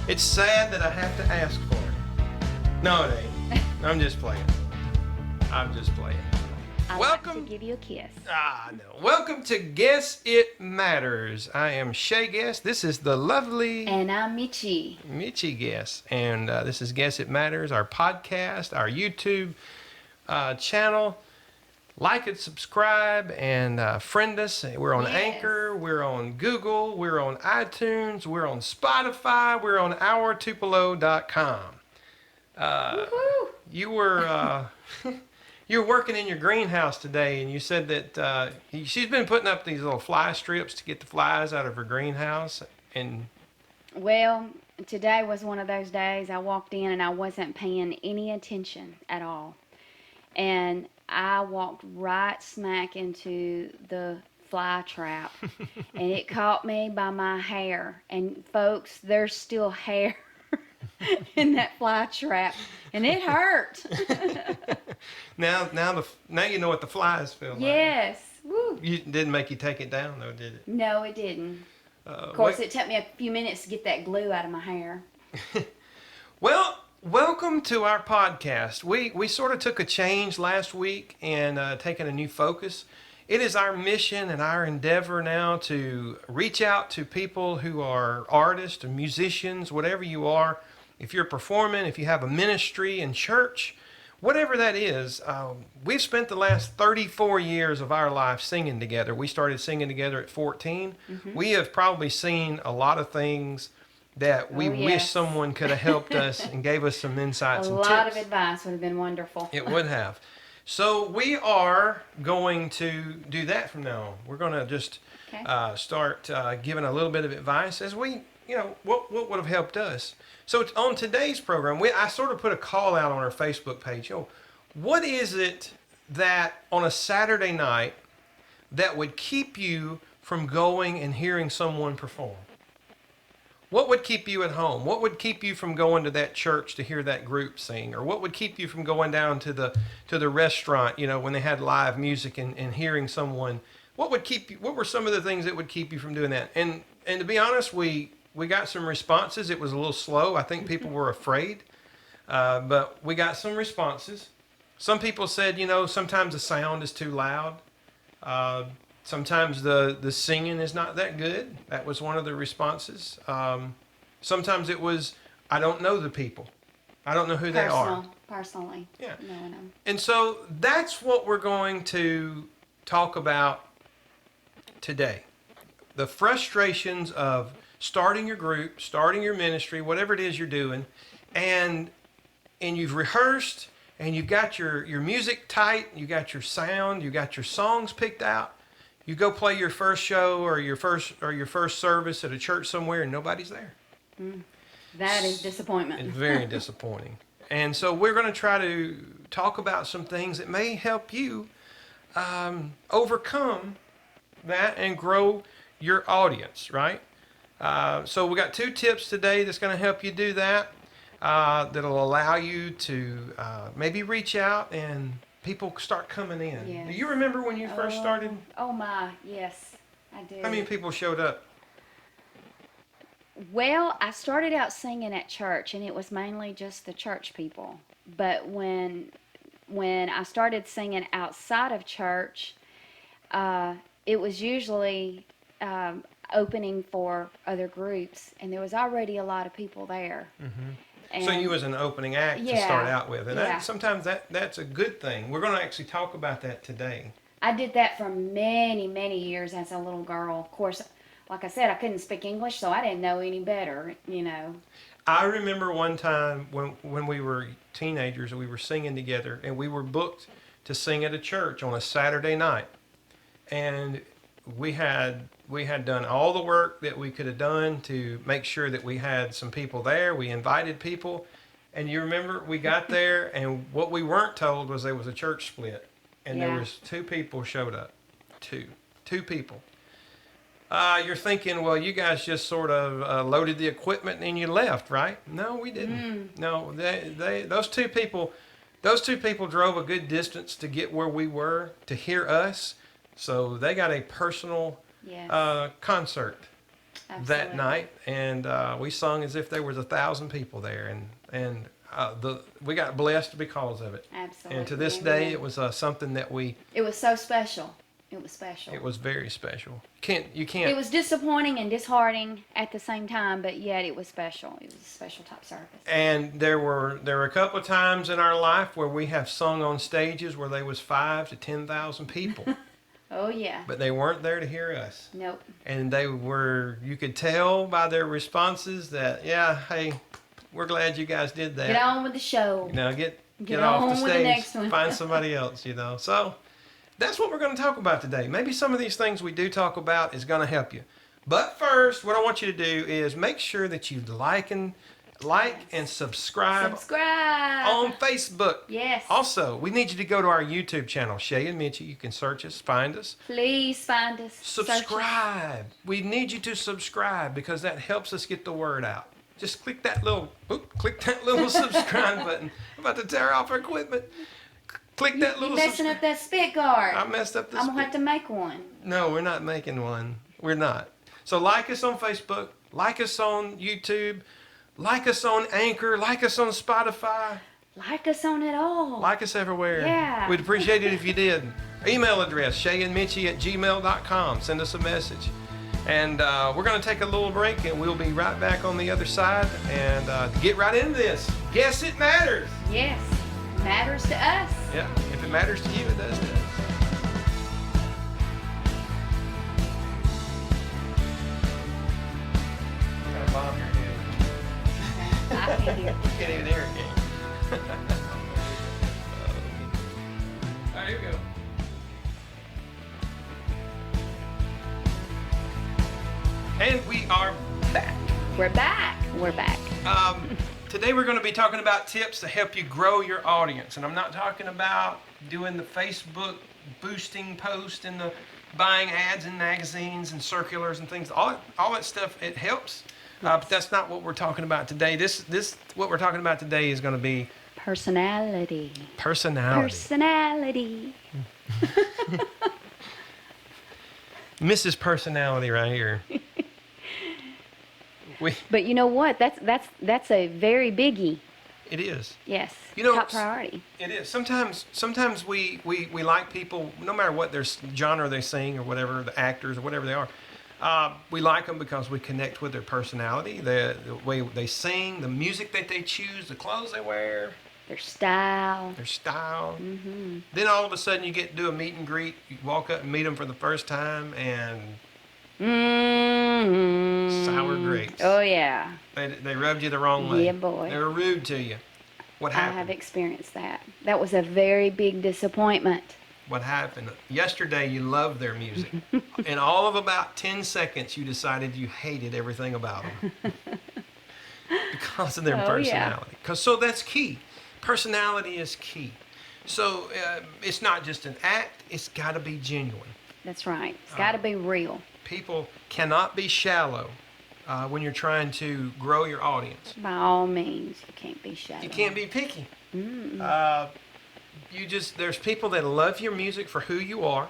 It's sad that I have to ask for it. No, it ain't. I'm just playing. I'm just playing. I'd like to give you a kiss. No. Welcome to Guess It Matters. I am Shay Guess. This is the lovely And I'm Michi. Michi Guess. And this is Guess It Matters, our podcast, our YouTube channel. Like and subscribe and friend us. We're on Anchor. We're on Google. We're on iTunes. We're on Spotify. We're on OurTupelo.com. You were you were working in your greenhouse today, and you said that she's been putting up these little fly strips to get the flies out of her greenhouse. And well, today was one of those days I walked in and I wasn't paying any attention at all. And I walked right smack into the fly trap, and it caught me by my hair. And folks, there's still hair in that fly trap, and it hurt. now you know what the flies feel like. Yes. Woo. You didn't make you take it down though, did it? No, it didn't. Of course, it took me a few minutes to get that glue out of my hair. Well, welcome to our podcast. We sort of took a change last week and taken a new focus. It is our mission and our endeavor now to reach out to people who are artists or musicians, whatever you are. If you're performing, if you have a ministry in church, whatever that is, we've spent the last 34 years of our life singing together. We started singing together at 14. Mm-hmm. We have probably seen a lot of things that we wish someone could have helped us and gave us some insights and tips. A lot of advice would have been wonderful. It would have. So we are going to do that from now on. We're going to just start giving a little bit of advice as we, what would have helped us. So on today's program, I sort of put a call out on our Facebook page. What is it that on a Saturday night that would keep you from going and hearing someone perform? What would keep you at home? What would keep you from going to that church to hear that group sing? Or what would keep you from going down to the restaurant, when they had live music and hearing someone? What were some of the things that would keep you from doing that? And to be honest, we got some responses. It was a little slow. I think people were afraid. But we got some responses. Some people said, sometimes the sound is too loud. Sometimes the singing is not that good. That was one of the responses. Sometimes it was, I don't know the people. I don't know who they are. Personally. Yeah. Knowing them. And so that's what we're going to talk about today. The frustrations of starting your group, starting your ministry, whatever it is you're doing, and you've rehearsed, and you've got your music tight, you got your sound, you got your songs picked out. You go play your first show or your first service at a church somewhere and nobody's there. That is disappointment. It's very disappointing. And so we're going to try to talk about some things that may help you overcome that and grow your audience, right? So we got 2 tips today that's going to help you do that. That'll allow you to maybe reach out and people start coming in. Yes. Do you remember when you first started? Oh my, yes, I do. How many people showed up? Well, I started out singing at church, and it was mainly just the church people. But when I started singing outside of church, it was usually opening for other groups, and there was already a lot of people there. Mm-hmm. And so you was an opening act to start out with, and sometimes that's a good thing. We're going to actually talk about that today. I did that for many, many years as a little girl. Of course, like I said, I couldn't speak English, so I didn't know any better, I remember one time when we were teenagers and we were singing together, and we were booked to sing at a church on a Saturday night, and we had done all the work that we could have done to make sure that we had some people there. We invited people, and you remember we got there, and what we weren't told was there was a church split, and there was 2 people showed up. Two people. You're thinking, well, you guys just sort of loaded the equipment and you left, right? No, we didn't. No, those two people drove a good distance to get where we were to hear us. So they got a personal concert. that Absolutely. night, and we sung as if there was 1,000 people there, and we got blessed because of it. Absolutely. And to this Amen. day, it was something that It was so special. It was special. it was very special. You It can't. was disappointing and disheartening at the same time, but yet it was special. It was a special type service. And there were a couple of times in our life where we have sung on stages where there was 5 to 10,000 people, Oh yeah. but they weren't there to hear us. Nope. And you could tell by their responses that, yeah, hey, we're glad you guys did that. Get on with the show. Get Get off on the with the stage, next one. find somebody else, So that's what we're going to talk about today. Maybe some of these things we do talk about is going to help you. But first, what I want you to do is make sure that you like and subscribe Subscribe. on Facebook. Yes. Also, we need you to go to our YouTube channel, Shay and Mitchie. You can search us, find us. Please find us. Search us. Subscribe. We need you to subscribe because that helps us get the word out. Just click that little subscribe button. I'm about to tear off our equipment. Click that You're little messing up that spit guard. I messed up this. I'm gonna have to make one. No, we're not making one. We're not. So like us on Facebook, like us on YouTube, like us on Anchor, like us on Spotify, Like us on it all. like us everywhere. Yeah. We'd appreciate it if you did. Email address, shayandmitchie@gmail.com. Send us a message. And we're going to take a little break, and we'll be right back on the other side and get right into this. Guess it matters. Yes. Matters to us. Yeah, if it matters to you, it does to us. Kind of bob your head. I can hear. You can't even hear it, can you? All right, here we go. And we are back. We're back. We're back. Today we're going to be talking about tips to help you grow your audience. And I'm not talking about doing the Facebook boosting post and the buying ads in magazines and circulars and things. All that stuff, it helps. But that's not what we're talking about today. What we're talking about today is going to be Personality. personality. Personality. Mrs. Personality right here. But you know what? That's a very biggie. It is. Yes. You know, top priority. It is. Sometimes we like people, no matter what their genre they sing or whatever, the actors or whatever they are. We like them because we connect with their personality, the way they sing, the music that they choose, the clothes they wear, Their style. their style. Mm-hmm. Then all of a sudden you get to do a meet and greet. You walk up and meet them for the first time, and Mm-hmm. sour grapes. Oh yeah. They rubbed you the wrong way. Yeah, boy. They were rude to you. What I happened? have experienced that. That was a very big disappointment. What happened? Yesterday you loved their music. In all of about 10 seconds you decided you hated everything about them. Because of their Oh, yeah. personality. So that's key. Personality is key. So it's not just an act, it's got to be genuine. That's right. It's got to be real. People cannot be shallow when you're trying to grow your audience. By all means, you can't be shallow. You can't be picky. Mm-mm. There's people that love your music for who you are,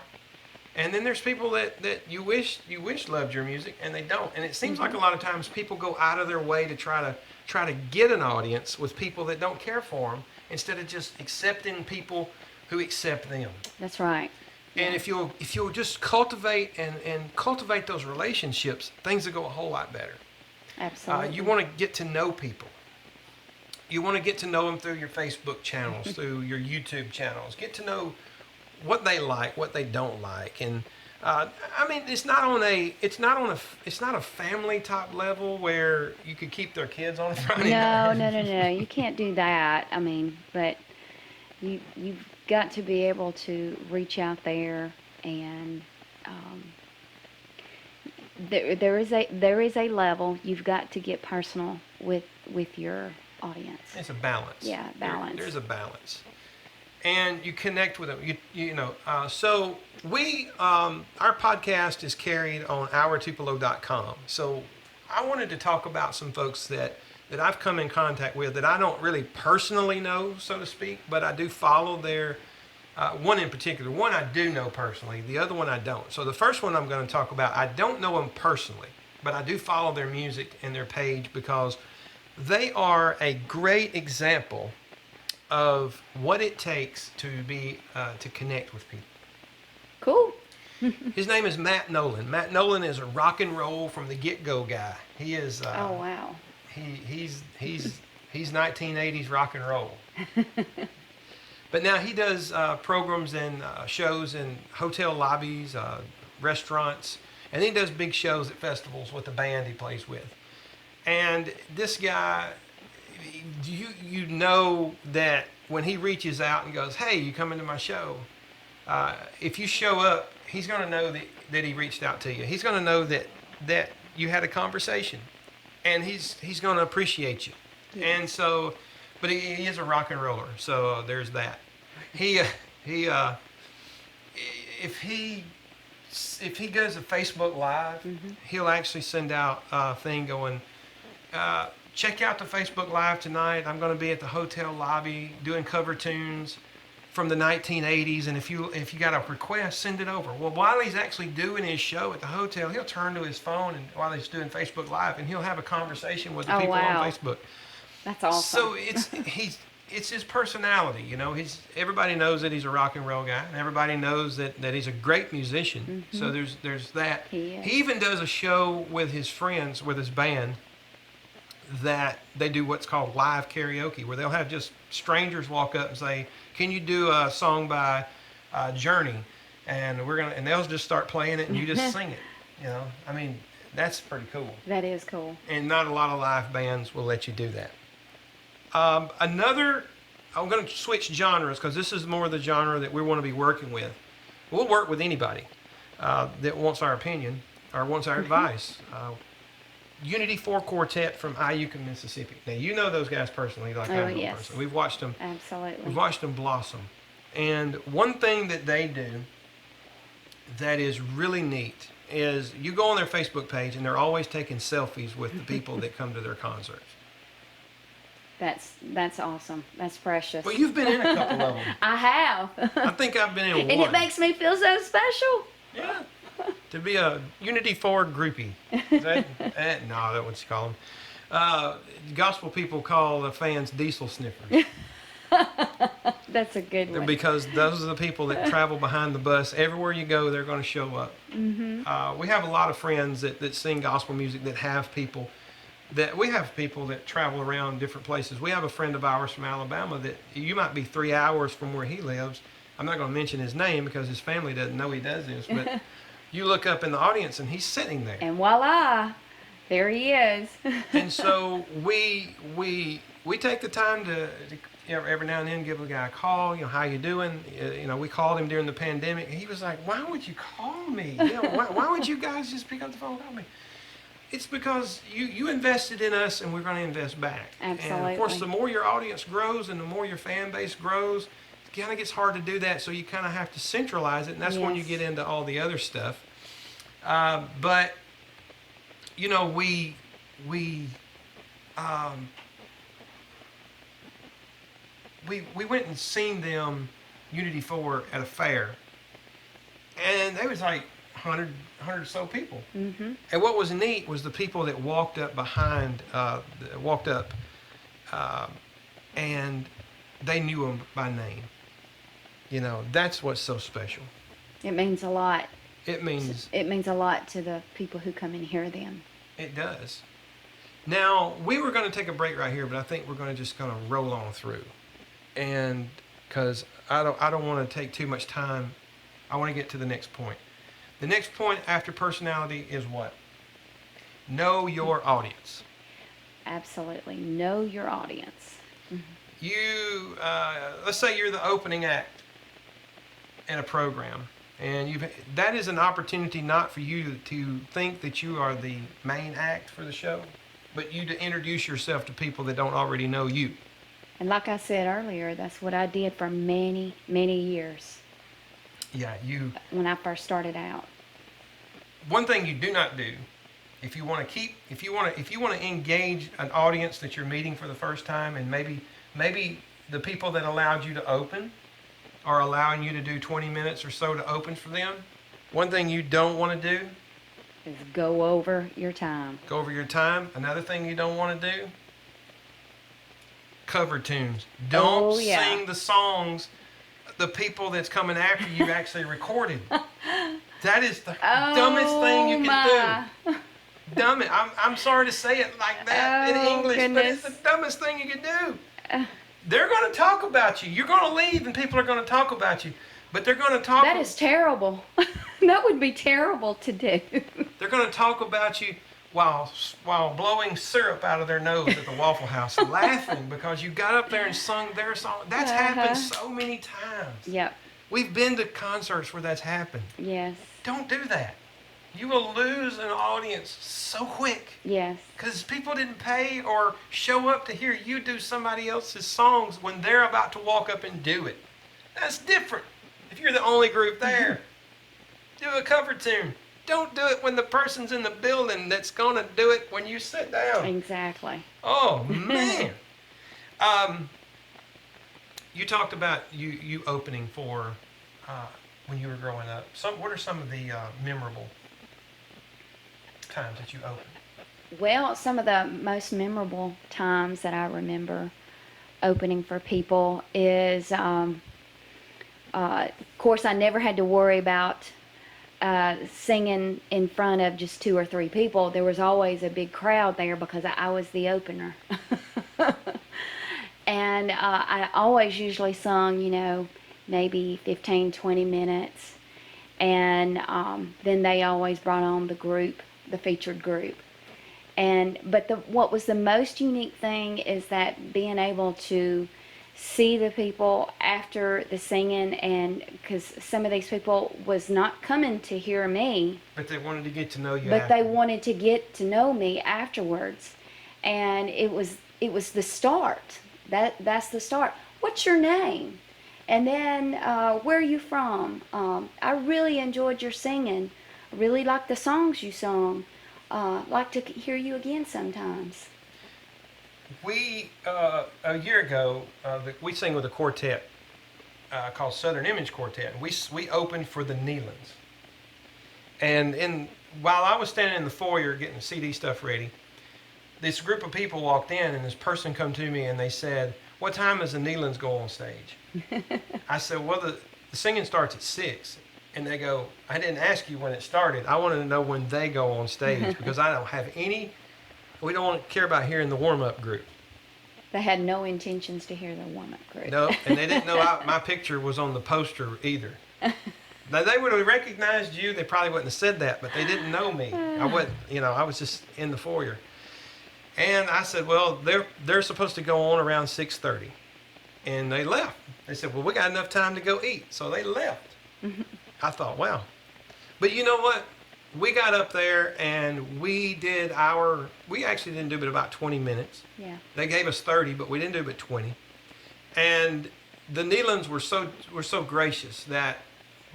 and then there's people that you wish loved your music and they don't. And it seems like a lot of times people go out of their way to try to get an audience with people that don't care for them instead of just accepting people who accept them. That's right. And if you'll just cultivate and cultivate those relationships, things will go a whole lot better. Absolutely. You want to get to know people. You want to get to know them through your Facebook channels, through your YouTube channels. Get to know what they like, what they don't like, and I mean, it's not a family type level where you could keep their kids on a Friday night. No. You can't do that. I mean, but you've got to be able to reach out there and there is a level you've got to get personal with your audience. It's a balance. Yeah, balance. There's a balance, and you connect with them. So we our podcast is carried on OurTupelo.com. So I wanted to talk about some folks that I've come in contact with that I don't really personally know, so to speak, but I do follow their. One in particular, one I do know personally, the other one I don't. So the first one I'm going to talk about, I don't know him personally, but I do follow their music and their page because they are a great example of what it takes to be to connect with people. Cool. His name is Matt Nolan. Matt Nolan is a rock and roll from the get-go guy. He is. Oh wow. He's 1980s rock and roll. But now he does programs and shows in hotel lobbies, restaurants, and he does big shows at festivals with the band he plays with. And this guy, you know that when he reaches out and goes, "Hey, you come into my show," if you show up, he's going to know that he reached out to you. He's going to know that you had a conversation, and he's going to appreciate you. Yeah. And so, but he is a rock and roller, so there's that. If he goes to Facebook Live, he'll actually send out a thing going, check out the Facebook Live tonight. I'm going to be at the hotel lobby doing cover tunes from the 1980s, and if you got a request, send it over. Well, while he's actually doing his show at the hotel, he'll turn to his phone and while he's doing Facebook Live, and he'll have a conversation with the people on Facebook. That's awesome. So it's his personality, you know. Everybody knows that he's a rock and roll guy, and everybody knows that he's a great musician. So there's that. He even does a show with his friends, with his band, that they do what's called live karaoke, where they'll have just strangers walk up and say, "Can you do a song by Journey?" And they'll just start playing it, and you just sing it. You know, I mean, that's pretty cool. That is cool. And not a lot of live bands will let you do that. I'm going to switch genres because this is more the genre that we want to be working with. We'll work with anybody that wants our opinion or wants our advice. Unity 4 Quartet from Iuka, Mississippi. Now, you know those guys personally, like I know them personally. We've watched them. Absolutely. We've watched them blossom. And one thing that they do that is really neat is you go on their Facebook page and they're always taking selfies with the people that come to their concerts. That's awesome. That's precious. Well, you've been in a couple of them. I have. I think I've been in one. And it makes me feel so special. Yeah. To be a Unity 4 groupie. Is that, no, that's what you call them. Gospel people call the fans diesel sniffers. That's a good one. Because those are the people that travel behind the bus. Everywhere you go, they're going to show up. We have a lot of friends that sing gospel music that have people that travel around different places. We have a friend of ours from Alabama that you might be 3 hours from where he lives. I'm not going to mention his name because his family doesn't know he does this, but you look up in the audience and he's sitting there. And voila, there he is. And so we take the time to every now and then give a guy a call, how you doing? We called him during the pandemic. He was like, why would you call me? Why would you guys just pick up the phone and call me? It's because you invested in us and we're going to invest back. Absolutely. And of course, the more your audience grows and the more your fan base grows, it kind of gets hard to do that. So you kind of have to centralize it. And that's when you get into all the other stuff. But, we went and seen them, Unity 4, at a fair. And they was like 100 or so people. And what was neat was the people that walked up behind, and they knew them by name. That's what's so special. It means a lot. It means a lot to the people who come and hear them. It does. Now, we were going to take a break right here, but I think we're going to just kind of roll on through. And because I don't want to take too much time, I want to get to the next point. The next point after personality is what? Know your audience. Absolutely. Know your audience. You, let's say you're the opening act in a program, and that is an opportunity not for you to think that you are the main act for the show, but you to introduce yourself to people that don't already know you. And like I said earlier, that's what I did for many, many years. Yeah, when I first started out. One thing you do not do, if you want to engage an audience that you're meeting for the first time, and maybe the people that allowed you to open are allowing you to do 20 minutes or so to open for them. One thing you don't want to do Is go over your time. Go over your time. Another thing you don't want to do, cover tunes. Don't sing the songs the people that's coming after you actually recorded. That is the dumbest thing you can do. Dumb it. I'm sorry to say it like that in English, but it's the dumbest thing you can do. They're going to talk about you. You're going to leave and people are going to talk about you. But they're going to talk. That is terrible. That would be terrible to do. They're going to talk about you while blowing syrup out of their nose at the Waffle House, laughing because you got up there and sung their song. That's happened so many times. Yep. We've been to concerts where that's happened. Yes. Don't do that. You will lose an audience so quick. Yes. Because people didn't pay or show up to hear you do somebody else's songs when they're about to walk up and do it. That's different. If you're the only group there, do a cover tune. Don't do it when the person's in the building that's going to do it when you sit down. Exactly. Oh, man. You talked about you opening for when you were growing up. What are some of the memorable times that you opened? Well, some of the most memorable times that I remember opening for people is, of course, I never had to worry about singing in front of just 2 or 3 people. There was always a big crowd there because I was the opener. And I always usually sung, maybe 15, 20 minutes. And then they always brought on the featured group. But what was the most unique thing is that being able to see the people after the singing, and because some of these people was not coming to hear me, but they wanted to get to know you. But they wanted to get to know me afterwards, and it was the start. That's the start. What's your name? And then where are you from? I really enjoyed your singing. I really liked the songs you sung. Like to hear you again sometimes. We a year ago we sang with a quartet called Southern Image Quartet. We opened for the Neelands, and while I was standing in the foyer getting the CD stuff ready, this group of people walked in, and this person come to me and they said, "What time does the Neelands go on stage?" I said, "Well, the singing starts at 6." And they go, "I didn't ask you when it started. I wanted to know when they go on stage because I don't have any. We don't care about hearing the warm-up group." They had no intentions to hear the warm-up group. No, and they didn't know my picture was on the poster either. Now, they would have recognized you. They probably wouldn't have said that, but they didn't know me. I wasn't, I was just in the foyer. And I said, "Well, they're supposed to go on around 6:30," and they left. They said, "Well, we got enough time to go eat," so they left. I thought, wow. But you know what? We got up there and we actually didn't do but about 20 minutes. Yeah. They gave us 30, but we didn't do but 20. And the Neelands were so gracious that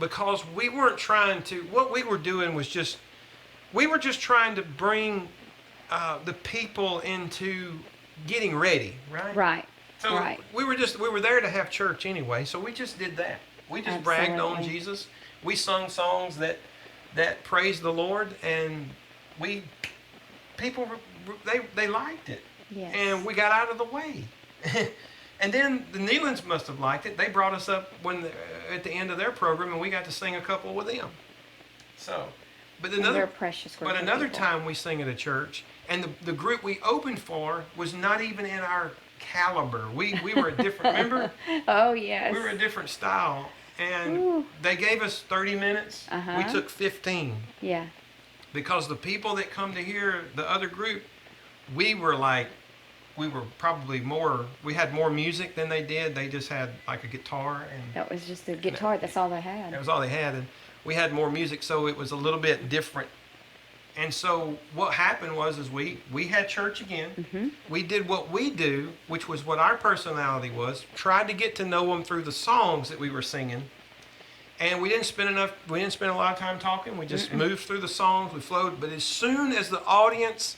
because we weren't trying to, what we were doing was we were just trying to bring the people into getting ready, right? Right. So right. we were there to have church anyway, so we just did that. We just bragged on Jesus. We sung songs that praised the Lord, and people liked it. Yes. And we got out of the way. And then the Neelands must have liked it. They brought us up at the end of their program, and we got to sing a couple with them. So, but another time we sang at a church, and the group we opened for was not even in our caliber. We were a different. Remember? Oh yes. We were a different style, and they gave us 30 minutes. We took 15. Yeah. Because the people that come to hear the other group, we were probably more. We had more music than they did. They just had like a guitar and. That was just a guitar. That's all they had. That was all they had, and we had more music, so it was a little bit different. And so what happened was we had church again. Mm-hmm. We did what we do, which was what our personality was. Tried to get to know them through the songs that we were singing. And we didn't spend a lot of time talking. We just moved through the songs. We flowed. But as soon as the audience,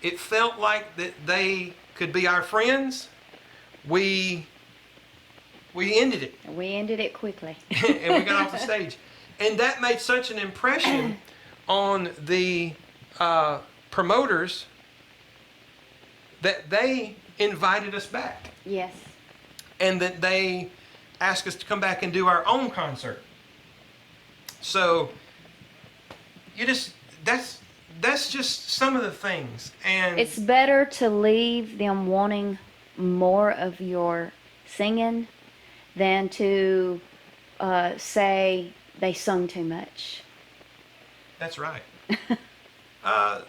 it felt like that they could be our friends, we ended it. We ended it quickly. And we got off the stage. And that made such an impression on the promoters that they invited us back Yes. and that they asked us to come back and do our own concert. So that's just some of the things. And It's better to leave them wanting more of your singing than to say they sung too much. that's right. And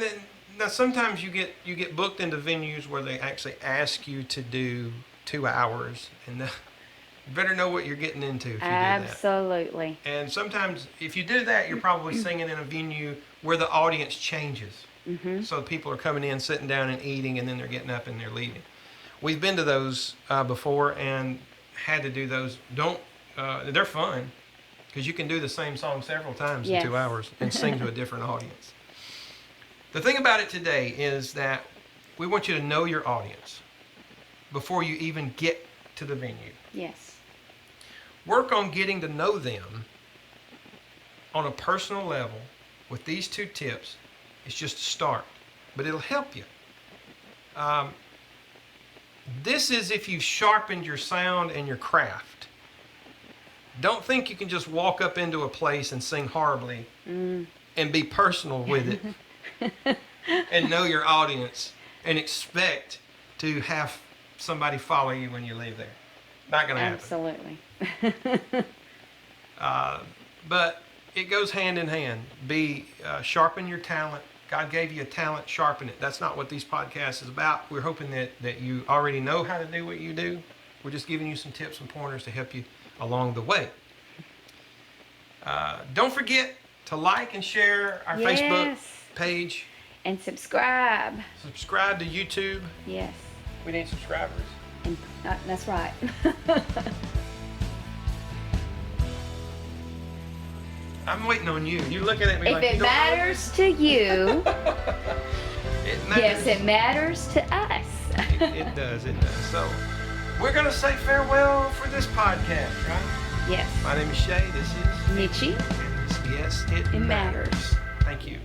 then now sometimes you get booked into venues where they actually ask you to do 2 hours, and you better know what you're getting into if you do that. Absolutely. And sometimes if you do that, you're probably singing in a venue where the audience changes. Mm-hmm. So people are coming in, sitting down and eating, and then they're getting up and they're leaving. We've been to those before and had to do those. They're fun because you can do the same song several times Yes. in 2 hours and sing to a different audience. The thing about it today is that we want you to know your audience before you even get to the venue. Yes. Work on getting to know them on a personal level with these 2 tips. It's just a start, but it'll help you. This is if you've sharpened your sound and your craft. Don't think you can just walk up into a place and sing horribly and be personal with it and know your audience and expect to have somebody follow you when you leave there. Not going to happen. Absolutely. But it goes hand in hand. Sharpen your talent. God gave you a talent, sharpen it. That's not what these podcasts is about. We're hoping that you already know how to do what you do. We're just giving you some tips and pointers to help you along the way. Don't forget to like and share our Facebook Yes. page. And subscribe. Subscribe to YouTube. Yes. We need subscribers. And that's right. I'm waiting on you. You're looking at me If like it you don't know matters to you, this. It matters. yes, it matters to us. It does. So we're going to say farewell for this podcast, right? Yes. My name is Shay. This is Nietzsche. Yes, it It matters. Thank you.